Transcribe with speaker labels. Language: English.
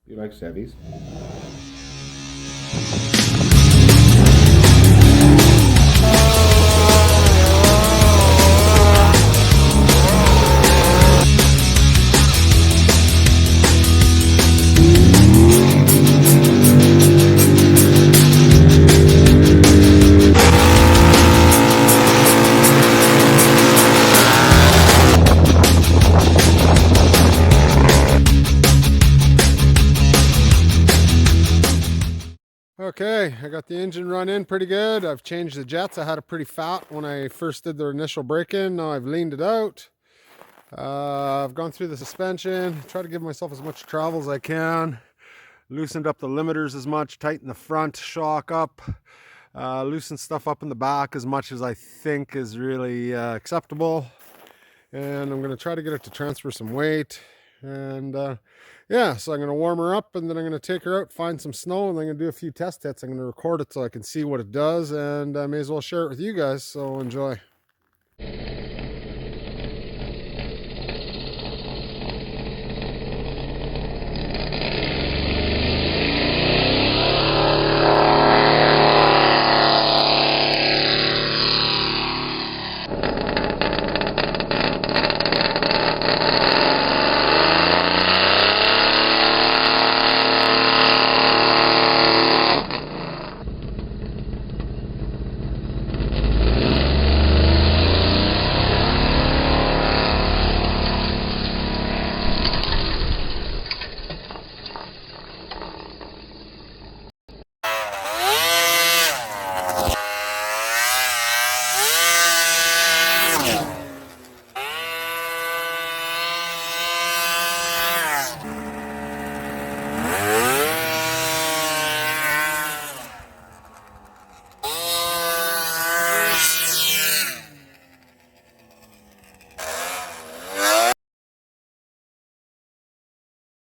Speaker 1: You like Chevys?
Speaker 2: Okay, I got the engine run in pretty good. I've changed the jets. I had it pretty fat when I first did the initial break-in. Now I've leaned it out. I've gone through the suspension, tried to give myself as much travel as I can. Loosened up the limiters as much, tightened the front shock up, loosened stuff up in the back as much as I think is really acceptable. And I'm going to try to get it to transfer some weight. And yeah, so I'm going to warm her up, and then I'm going to take her out, find some snow, and I'm going to do a few test hits. I'm going to record it so I can see what it does, and I may as well share it with you guys, so enjoy.